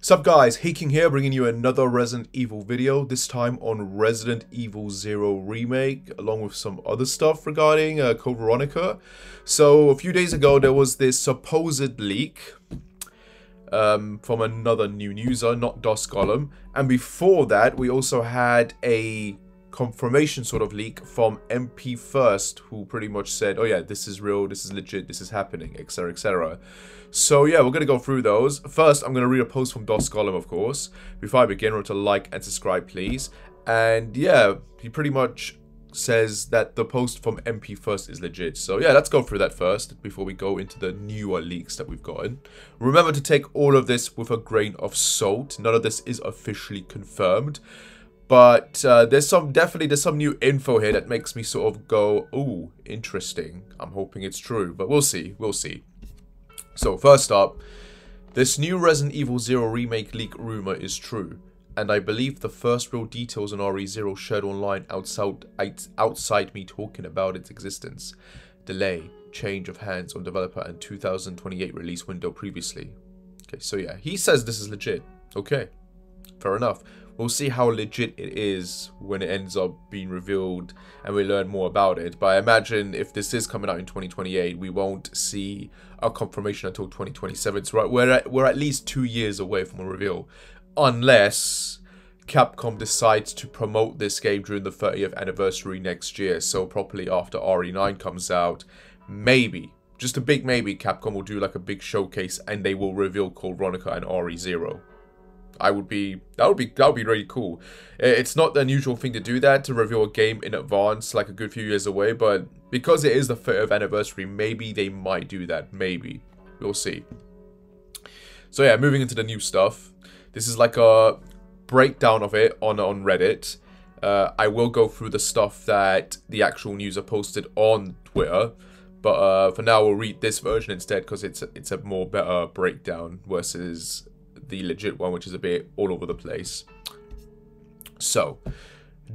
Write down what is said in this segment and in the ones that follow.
Sup guys, Haking here, bringing you another Resident Evil video, this time on Resident Evil 0 Remake, along with some other stuff regarding Code Veronica. So, a few days ago there was this supposed leak from another new user, not DOS Golem, and before that we also had a confirmation sort of leak from MP First, who pretty much said, oh yeah, this is real, this is legit, this is happening, etc, etc. So yeah, we're going to go through those. First, I'm going to read a post from DOS Golem, of course. Before I begin, remember to like and subscribe, please. And yeah, he pretty much says that the post from MP First is legit. So yeah, let's go through that first before we go into the newer leaks that we've gotten. Remember to take all of this with a grain of salt. None of this is officially confirmed. But there's some new info here that makes me sort of go, ooh, interesting. I'm hoping it's true, but we'll see, So first up, this new Resident Evil 0 Remake leak rumor is true, and I believe the first real details on RE0 shared online outside me talking about its existence. Delay, change of hands on developer and 2028 release window previously. Okay, so yeah, he says this is legit. Okay, fair enough. We'll see how legit it is when it ends up being revealed and we learn more about it. But I imagine if this is coming out in 2028, we won't see a confirmation until 2027. So we're at least 2 years away from a reveal. Unless Capcom decides to promote this game during the 30th anniversary next year. So probably after RE9 comes out. Maybe, just a big maybe, Capcom will do like a big showcase and they will reveal Code Veronica and RE0. That would be really cool. It's not the unusual thing to do that, to reveal a game in advance, like a good few years away, but because it is the 30th anniversary, maybe they might do that. Maybe. We'll see. So yeah, moving into the new stuff. This is like a breakdown of it on Reddit. I will go through the stuff that the actual news are posted on Twitter, but for now we'll read this version instead because it's a more better breakdown versus the legit one, which is a bit all over the place. So,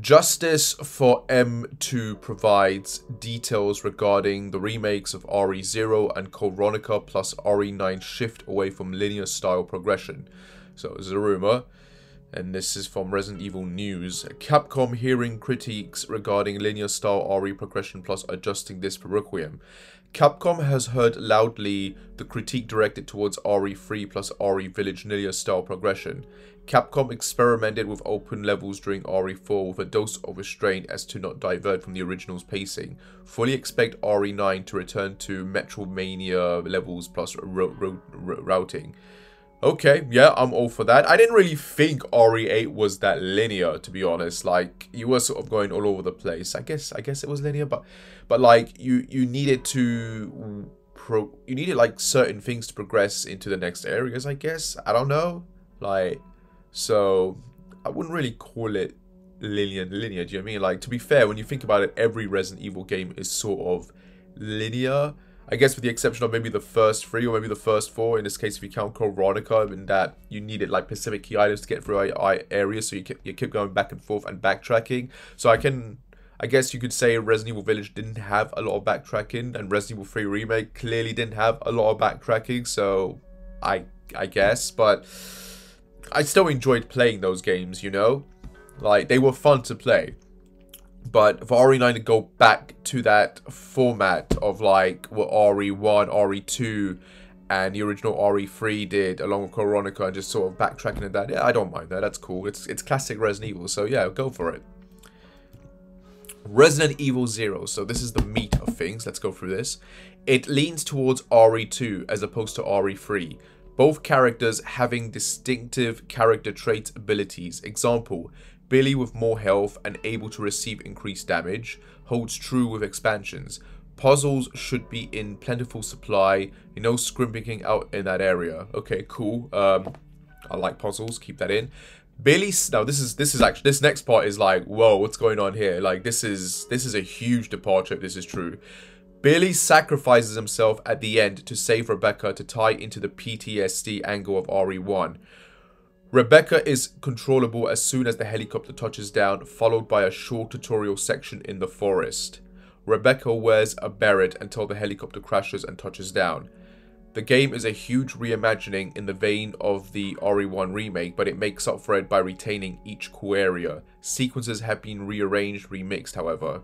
Justice for M2 provides details regarding the remakes of RE0 and Code Veronica plus RE9 shift away from linear style progression. So, this is a rumor, and this is from Resident Evil News. Capcom hearing critiques regarding linear style RE progression plus adjusting this for Requiem. Capcom has heard loudly the critique directed towards RE3 plus RE Village linear style progression. Capcom experimented with open levels during RE4 with a dose of restraint as to not divert from the original's pacing. Fully expect RE9 to return to Metroidvania levels plus routing. Okay, yeah, I'm all for that. I didn't really think RE8 was that linear, to be honest. Like, you were sort of going all over the place. I guess it was linear, but like you needed like certain things to progress into the next areas, I guess. I don't know. Like, so I wouldn't really call it linear. Do you know what I mean? Like, to be fair, when you think about it, every Resident Evil game is sort of linear. I guess with the exception of maybe the first 3 or maybe the first 4, in this case if you count Code Veronica, in that you needed like specific key items to get through areas, so you keep going back and forth and backtracking. So I guess you could say Resident Evil Village didn't have a lot of backtracking, and Resident Evil 3 Remake clearly didn't have a lot of backtracking, so I guess, but I still enjoyed playing those games, you know? Like, they were fun to play. But for RE9 to go back to that format of like what RE1, RE2, and the original RE3 did along with Code Veronica and just sort of backtracking at that, yeah, I don't mind that. That's cool. It's classic Resident Evil, so yeah, go for it. Resident Evil 0. So this is the meat of things. Let's go through this. It leans towards RE2 as opposed to RE3. Both characters having distinctive character traits abilities. Example, Billy with more health and able to receive increased damage, holds true with expansions. Puzzles should be in plentiful supply, no scrimping out in that area. Okay, cool. I like puzzles, keep that in. Billy's, now this next part is like, whoa, what's going on here? Like, this is a huge departure if this is true. Billy sacrifices himself at the end to save Rebecca to tie into the PTSD angle of RE1. Rebecca is controllable as soon as the helicopter touches down, followed by a short tutorial section in the forest. Rebecca wears a beret until the helicopter crashes and touches down. The game is a huge reimagining in the vein of the RE1 remake, but it makes up for it by retaining each cool area. Sequences have been rearranged, remixed, however.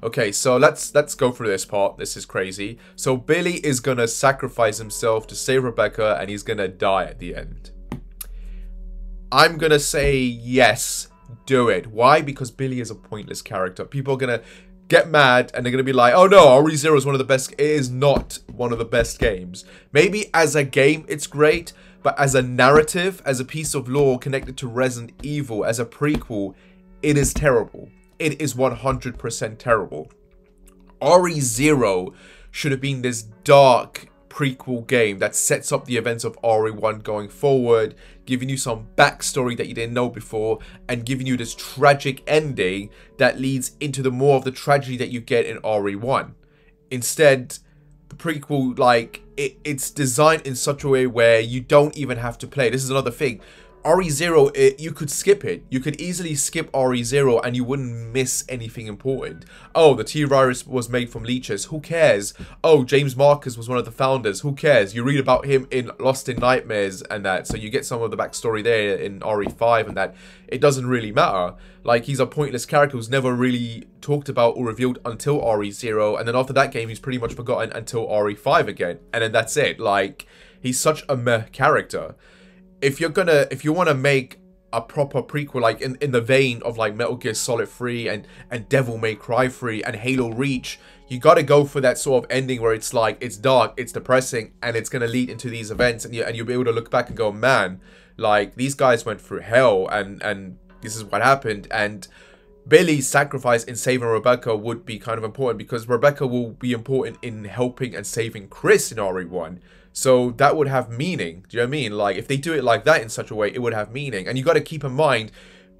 Okay, so let's go through this part. This is crazy. So Billy is gonna sacrifice himself to save Rebecca, and he's gonna die at the end. I'm gonna say yes, do it. Why? Because Billy is a pointless character. People are gonna get mad and they're gonna be like, oh no, RE0 is one of the best. It is not one of the best games. Maybe as a game it's great, but as a narrative, as a piece of lore connected to Resident Evil, as a prequel, it is terrible. It is 100% terrible. RE0 should have been this dark prequel game that sets up the events of RE1 going forward, giving you some backstory that you didn't know before, and giving you this tragic ending that leads into the more of the tragedy that you get in RE1. Instead, the prequel, like, it's designed in such a way where you don't even have to play. This is another thing. RE0, you could skip it. You could easily skip RE0 and you wouldn't miss anything important. Oh, the T-Virus was made from leeches. Who cares? Oh, James Marcus was one of the founders. Who cares? You read about him in Lost in Nightmares and that. So you get some of the backstory there in RE5 and that. It doesn't really matter. Like, he's a pointless character who's never really talked about or revealed until RE0. And then after that game, he's pretty much forgotten until RE5 again. And then that's it. Like, he's such a meh character. If you want to make a proper prequel, like in the vein of like Metal Gear Solid 3 and Devil May Cry 3 and Halo Reach, you got to go for that sort of ending where it's like, it's dark, it's depressing, and it's going to lead into these events, and you'll be able to look back and go, man, like, these guys went through hell, and this is what happened. And Billy's sacrifice in saving Rebecca would be kind of important, because Rebecca will be important in helping and saving Chris in RE1. So that would have meaning. Do you know what I mean? Like, if they do it like that in such a way, it would have meaning. And you got to keep in mind,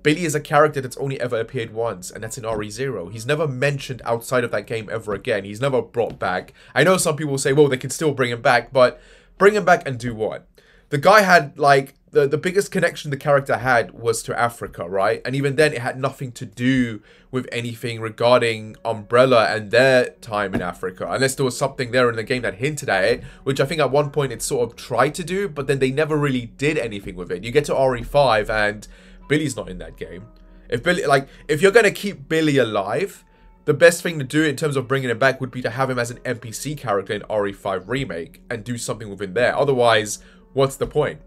Billy is a character that's only ever appeared once, and that's in RE0. He's never mentioned outside of that game ever again. He's never brought back. I know some people say, well, they can still bring him back, but bring him back and do what? The guy had, like, the biggest connection the character had was to Africa, right? And even then, it had nothing to do with anything regarding Umbrella and their time in Africa. Unless there was something there in the game that hinted at it, which I think at one point it sort of tried to do, but then they never really did anything with it. You get to RE5 and Billy's not in that game. If you're going to keep Billy alive, the best thing to do in terms of bringing him back would be to have him as an NPC character in RE5 Remake and do something with him there. Otherwise, what's the point?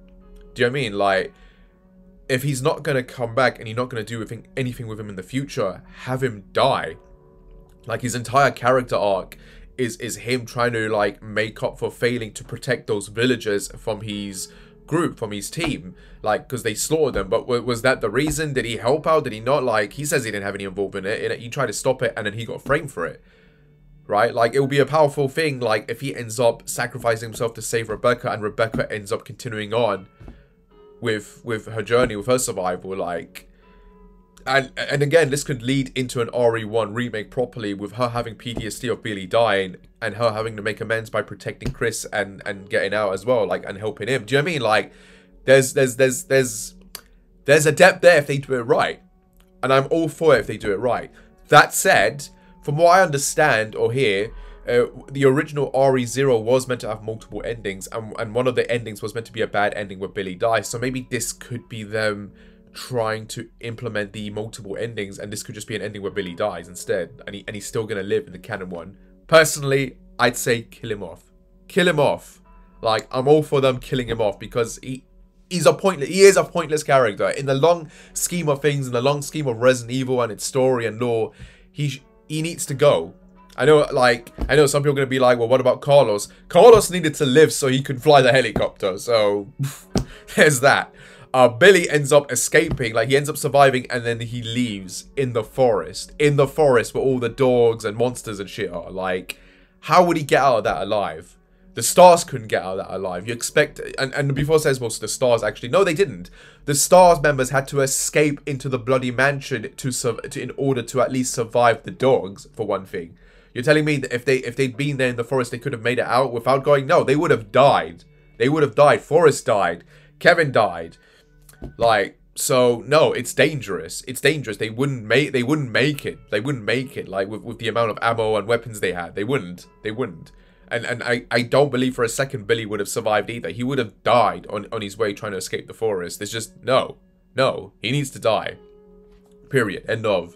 Do you know what I mean? Like, if he's not going to come back and you're not going to do anything with him in the future, have him die. Like, his entire character arc is him trying to, like, make up for failing to protect those villagers from his group, from his team. Like, because they slaughtered them. But was that the reason? Did he help out? Did he not? Like, he says he didn't have any involvement in it. He tried to stop it and then he got framed for it. Right? Like, it will be a powerful thing, like, if he ends up sacrificing himself to save Rebecca and Rebecca ends up continuing on with her journey, with her survival, like, and again, this could lead into an RE1 remake properly, with her having PTSD of Billy dying and her having to make amends by protecting Chris and getting out as well, like, and helping him. Do you know what I mean? Like, there's a depth there if they do it right, and I'm all for it if they do it right. That said, from what I understand or hear, the original RE0 was meant to have multiple endings, and one of the endings was meant to be a bad ending where Billy dies. So maybe this could be them trying to implement the multiple endings, and this could just be an ending where Billy dies instead, and he's still going to live in the canon one. Personally, I'd say kill him off. Kill him off. Like, I'm all for them killing him off, because he is a pointless character. In the long scheme of things, in the long scheme of Resident Evil and its story and lore, he needs to go. I know some people are going to be like, well, what about Carlos? Carlos needed to live so he could fly the helicopter. So, there's that. Billy ends up escaping. Like, he ends up surviving and then he leaves in the forest. In the forest where all the dogs and monsters and shit are. Like, how would he get out of that alive? The stars couldn't get out of that alive. You expect... And before it says, well, the stars actually... No, they didn't. The stars members had to escape into the bloody mansion in order to at least survive the dogs, for one thing. You're telling me that if they'd been there in the forest, they could have made it out without going? No, they would have died. They would have died. Forrest died. Kevin died. Like, so no, it's dangerous. It's dangerous. They wouldn't make it. They wouldn't make it. Like, with the amount of ammo and weapons they had. They wouldn't. And I don't believe for a second Billy would have survived either. He would have died on his way trying to escape the forest. There's just no. He needs to die. Period. End of.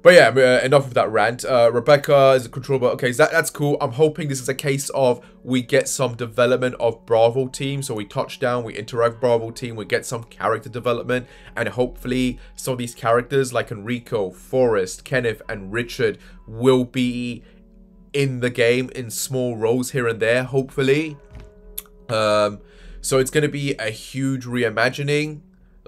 But yeah, enough of that rant. Rebecca is a controller. Okay, so that's cool. I'm hoping this is a case of we get some development of Bravo team. So we touch down, we interact with Bravo team, we get some character development. And hopefully some of these characters like Enrico, Forrest, Kenneth, and Richard will be in the game in small roles here and there, hopefully. So it's going to be a huge reimagining.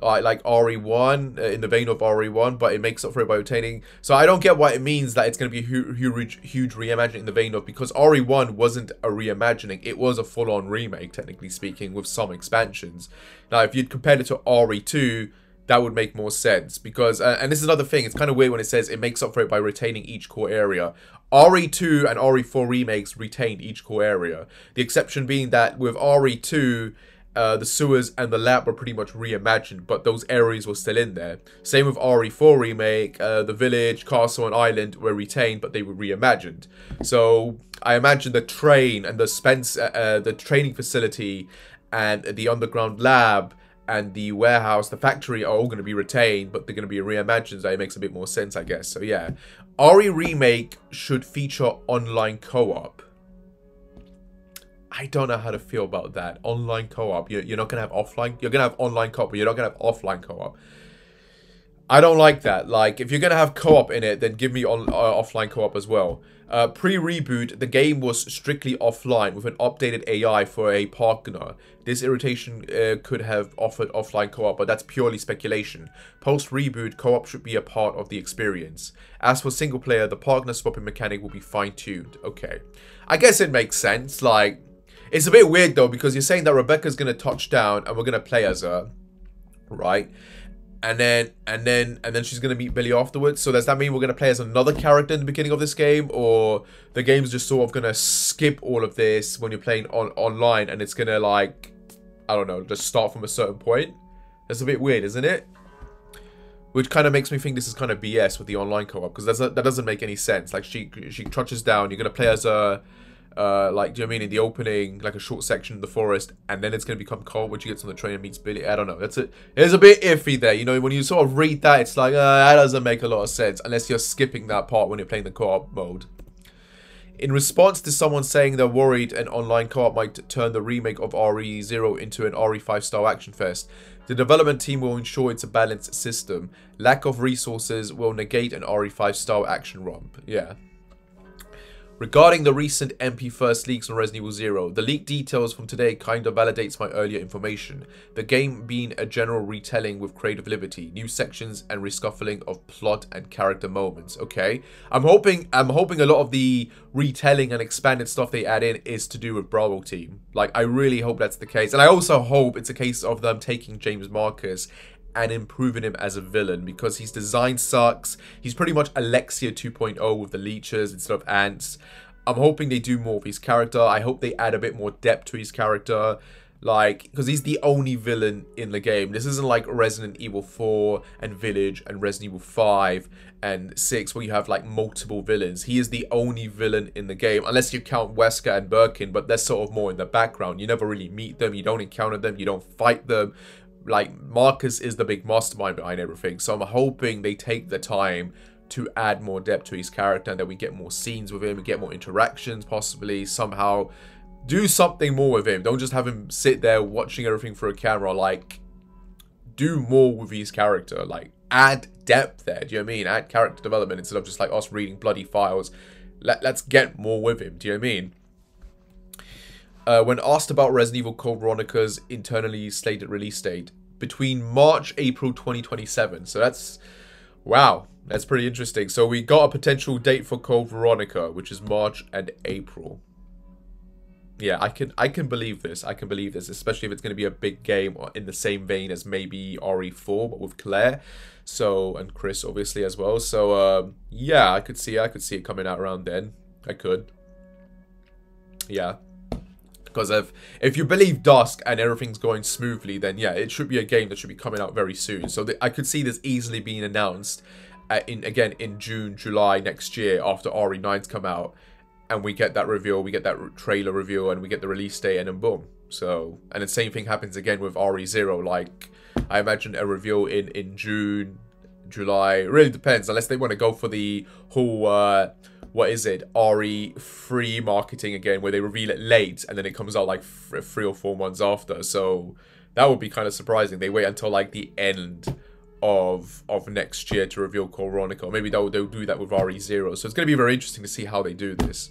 Like RE1, in the vein of RE1, but it makes up for it by retaining. So I don't get what it means that it's going to be a huge reimagining in the vein of, because RE1 wasn't a reimagining, it was a full-on remake, technically speaking, with some expansions. Now, if you'd compared it to RE2, that would make more sense, because, and this is another thing, it's kind of weird when it says it makes up for it by retaining each core area. RE2 and RE4 remakes retained each core area. The exception being that with RE2, the sewers and the lab were pretty much reimagined, but those areas were still in there. Same with RE4 remake, the village, castle, and island were retained, but they were reimagined. So I imagine the train and the training facility and the underground lab and the warehouse, the factory are all going to be retained, but they're going to be reimagined. So it makes a bit more sense, I guess. So yeah, RE remake should feature online co-op. I don't know how to feel about that. Online co-op. You're not going to have offline. You're going to have online co-op, but you're not going to have offline co-op. I don't like that. Like, if you're going to have co-op in it, then give me offline co-op as well. Pre-reboot, the game was strictly offline with an updated AI for a partner. This irritation could have offered offline co-op, but that's purely speculation. Post-reboot, co-op should be a part of the experience. As for single player, the partner swapping mechanic will be fine-tuned. Okay. I guess it makes sense. Like, it's a bit weird though, because you're saying that Rebecca's gonna touch down and we're gonna play as her, right? And then she's gonna meet Billy afterwards. So does that mean we're gonna play as another character in the beginning of this game, or the game's just sort of gonna skip all of this when you're playing online, and it's gonna, like, I don't know, just start from a certain point? That's a bit weird, isn't it? Which kind of makes me think this is kind of BS with the online co-op, because that doesn't make any sense. Like, she touches down, you're gonna play as a like, do you know what I mean, in the opening, like a short section in the forest, and then it's going to become co-op when she gets on the train and meets Billy. I don't know. It's a bit iffy there. You know, when you sort of read that, it's like, that doesn't make a lot of sense, unless you're skipping that part when you're playing the co-op mode. In response to someone saying they're worried an online co-op might turn the remake of RE0 into an RE5 style action fest, the development team will ensure it's a balanced system. Lack of resources will negate an RE5 style action romp. Yeah. Regarding the recent MP first leaks on Resident Evil 0, the leaked details from today kind of validates my earlier information. The game being a general retelling with creative liberty, new sections and rescuffling of plot and character moments. Okay, I'm hoping a lot of the retelling and expanded stuff they add in is to do with Bravo team. Like, I really hope that's the case, and I also hope it's a case of them taking James Marcus and improving him as a villain, because his design sucks. He's pretty much Alexia 2.0 with the leeches instead of ants. I'm hoping they do more with his character. I hope they add a bit more depth to his character, like, because he's the only villain in the game. This isn't like Resident Evil 4 and Village and Resident Evil 5 and 6 where you have like multiple villains. He is the only villain in the game, unless you count Wesker and Birkin, but they're sort of more in the background. You never really meet them, you don't encounter them, you don't fight them. Like, Marcus is the big mastermind behind everything, so I'm hoping they take the time to add more depth to his character and that we get more scenes with him, we get more interactions, possibly somehow do something more with him. Don't just have him sit there watching everything through a camera. Like, do more with his character. Like, add depth there, do you know what I mean? Add character development instead of just like us reading bloody files. Let's get more with him, do you know what I mean? When asked about Resident Evil Code Veronica's internally slated release date, between March, April 2027. So that's, wow, that's pretty interesting. So we got a potential date for Code Veronica, which is March and April. Yeah, I can believe this. I can believe this, especially if it's going to be a big game in the same vein as maybe RE4, but with Claire. So, and Chris obviously as well. So yeah, I could see it coming out around then. I could. Yeah. Because if you believe Dusk and everything's going smoothly, then yeah, it should be a game that should be coming out very soon. So I could see this easily being announced in June, July next year after RE9's come out. and we get that reveal, we get that trailer reveal, and we get the release date, and then boom. So, and the same thing happens again with RE0. Like, I imagine a reveal in June, July. It really depends, unless they want to go for the whole, what is it, RE3 marketing again, where they reveal it late, and then it comes out like 3 or 4 months after. So, that would be kind of surprising. They wait until like the end of next year to reveal Code Veronica. Or maybe they'll do that with RE0. So, it's going to be very interesting to see how they do this.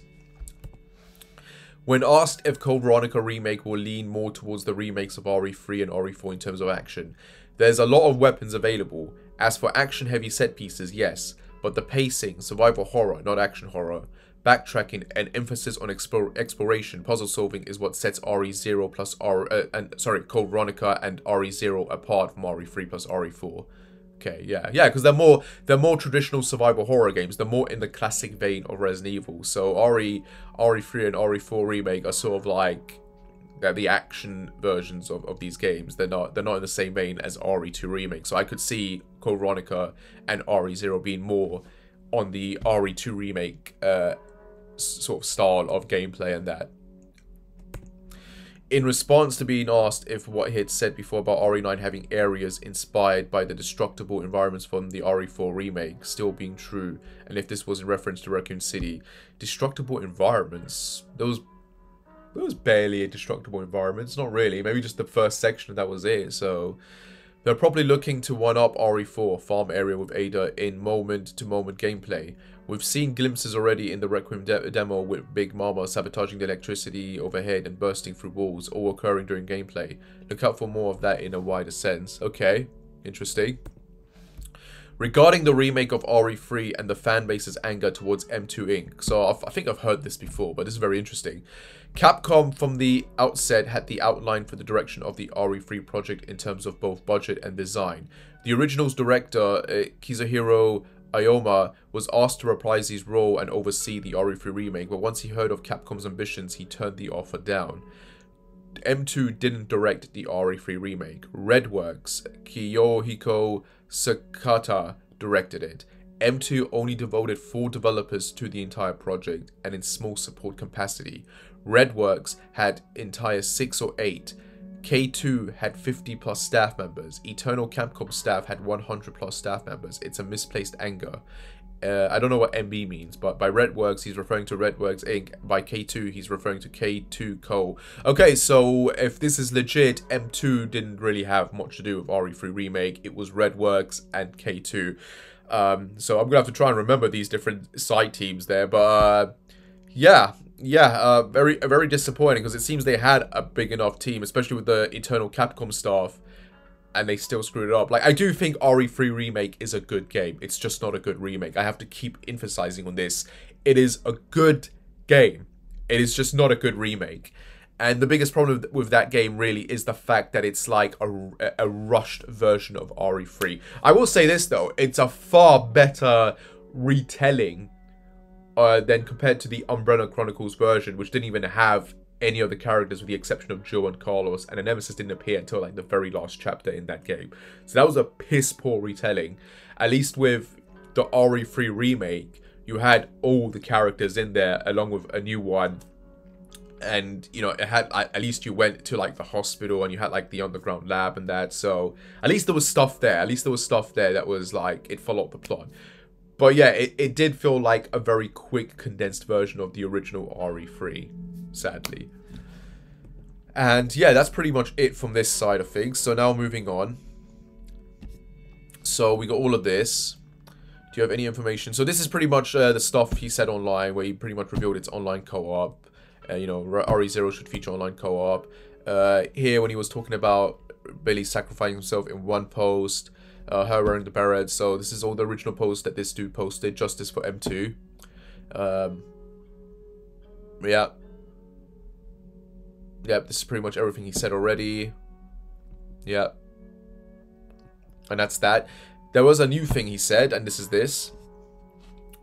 When asked if Code Veronica Remake will lean more towards the remakes of RE3 and RE4 in terms of action, there's a lot of weapons available. As for action-heavy set pieces, yes, but the pacing, survival horror, not action horror, backtracking, and emphasis on exploration, puzzle solving is what sets RE0 plus Code Veronica and RE0 apart from RE3 plus RE4. Okay, yeah, because they're more traditional survival horror games. They're more in the classic vein of Resident Evil. So RE3 and RE4 Remake are sort of like the action versions of these games. They're not in the same vein as RE2 Remake. So I could see Code Veronica and RE0 being more on the RE2 Remake sort of style of gameplay and that. In response to being asked if what he had said before about RE9 having areas inspired by the destructible environments from the RE4 remake still being true, and if this was in reference to Raccoon City, destructible environments, there was barely a destructible environment. It's not really, maybe just the first section that was it. So they're probably looking to one-up RE4 farm area with Ada in moment-to-moment gameplay. We've seen glimpses already in the Requiem demo with Big Mama sabotaging the electricity overhead and bursting through walls, all occurring during gameplay. Look out for more of that in a wider sense. Okay, interesting. Regarding the remake of RE3 and the fanbase's anger towards M2 Inc. So I think I've heard this before, but this is very interesting. Capcom from the outset had the outline for the direction of the RE3 project in terms of both budget and design. The original's director, Kizuhiro Aoyama, was asked to reprise his role and oversee the RE3 remake, but once he heard of Capcom's ambitions, he turned the offer down. M2 didn't direct the RE3 remake. Redworks, Kiyohiko Sakata directed it. M2 only devoted 4 developers to the entire project and in small support capacity. Redworks had entire 6 or 8. K2 had 50 plus staff members. Eternal Capcom staff had 100 plus staff members. It's a misplaced anger. I don't know what MB means, but by Redworks, he's referring to Redworks Inc. By K2, he's referring to K2 Co. Okay, so if this is legit, M2 didn't really have much to do with RE3 Remake. It was Redworks and K2. So I'm going to have to try and remember these different side teams there, but very disappointing, because it seems they had a big enough team, especially with the Eternal Capcom staff, and they still screwed it up. Like, I do think RE3 Remake is a good game. It's just not a good remake. I have to keep emphasizing on this. It is a good game. It is just not a good remake. And the biggest problem with that game really is the fact that it's like a rushed version of RE3. I will say this though, it's a far better retelling than compared to the Umbrella Chronicles version, which didn't even have any of the characters with the exception of Joe and Carlos, and the Nemesis didn't appear until like the very last chapter in that game. So that was a piss poor retelling. At least with the RE3 remake, you had all the characters in there along with a new one. And, you know, it had, at least you went to, like, the hospital and you had, like, the underground lab and that. So, at least there was stuff there. At least there was stuff there that was, like, it followed the plot. But, yeah, it did feel like a very quick, condensed version of the original RE3, sadly. And, yeah, that's pretty much it from this side of things. So, now moving on. So, we got all of this. Do you have any information? So, this is pretty much the stuff he said online, where he pretty much revealed its online co-op. You know, RE0 should feature online co-op. Here, when he was talking about Billy sacrificing himself in one post, her wearing the beret. So this is all the original posts that this dude posted. Justice for M2. Yeah. Yep, this is pretty much everything he said already. Yeah. And that's that. There was a new thing he said, and this is this.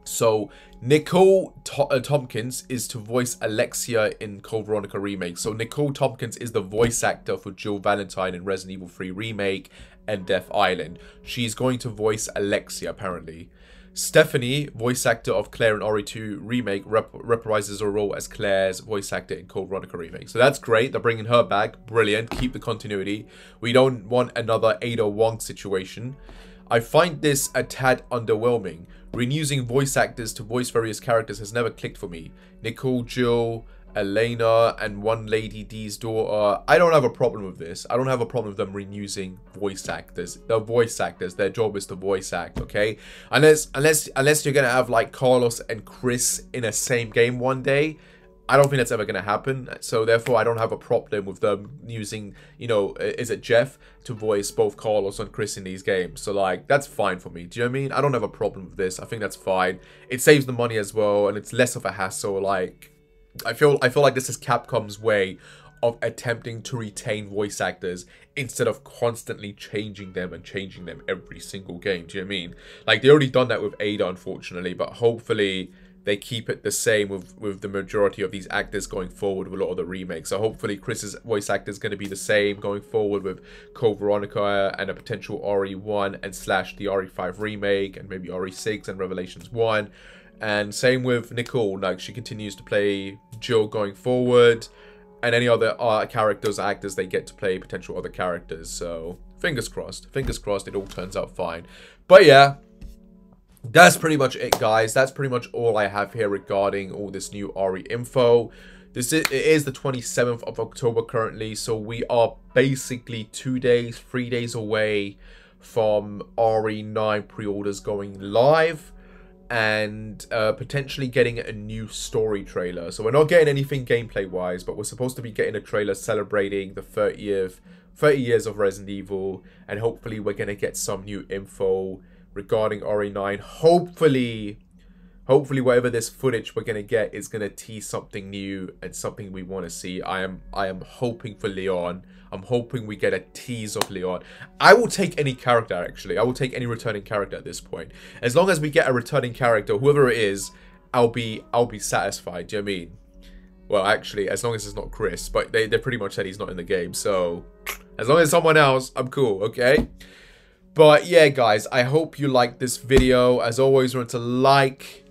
So, Nicole Tompkins is to voice Alexia in Code Veronica Remake. So, Nicole Tompkins is the voice actor for Jill Valentine in Resident Evil 3 Remake and Death Island. She's going to voice Alexia, apparently. Stephanie, voice actor of Claire in RE2 Remake, reprises her role as Claire's voice actor in Code Veronica Remake. So that's great. They're bringing her back. Brilliant. Keep the continuity. We don't want another Ada Wong situation. I find this a tad underwhelming. Reusing voice actors to voice various characters has never clicked for me. Nicole, Jill, Elena, and One Lady D's daughter. I don't have a problem with this. I don't have a problem with them reusing voice actors. They're voice actors. Their job is to voice act, okay? Unless you're gonna have like Carlos and Chris in a same game one day. I don't think that's ever gonna happen. So therefore, I don't have a problem with them using, you know, is it Jeff to voice both Carlos and Chris in these games. So like, that's fine for me. Do you know what I mean? I don't have a problem with this. I think that's fine. It saves the money as well, and it's less of a hassle. Like, I feel like this is Capcom's way of attempting to retain voice actors instead of constantly changing them every single game. Do you know what I mean? Like, they already done that with Ada, unfortunately, but hopefully they keep it the same with the majority of these actors going forward with a lot of the remakes. So hopefully Chris's voice actor is going to be the same going forward with Code Veronica and a potential RE1 and / the RE5 remake and maybe RE6 and Revelations 1. And same with Nicole, like she continues to play Jill going forward, and any other characters, actors, they get to play potential other characters. So fingers crossed it all turns out fine. But yeah, that's pretty much it, guys. That's pretty much all I have here regarding all this new RE info. It is the 27th of October currently, so we are basically 3 days away from RE9 pre-orders going live. And potentially getting a new story trailer. So we're not getting anything gameplay wise, but we're supposed to be getting a trailer celebrating the 30 years of Resident Evil, and hopefully we're going to get some new info regarding RE9. Hopefully whatever this footage we're going to get is going to tease something new and something we want to see. I am hoping for Leon. I'm hoping we get a tease of Leon. I will take any character, actually. I will take any returning character at this point. As long as we get a returning character, whoever it is, I'll be satisfied. Do you know what I mean? Well, actually, as long as it's not Chris. But they pretty much said he's not in the game. So, as long as it's someone else, I'm cool, okay? But yeah, guys, I hope you liked this video. As always, remember to like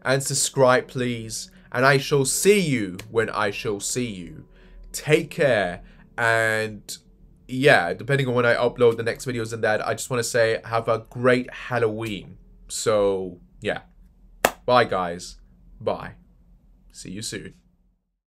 and subscribe, please. And I shall see you when I shall see you. Take care. And yeah, depending on when I upload the next videos and that, I just want to say have a great Halloween. So yeah, bye guys, bye, see you soon.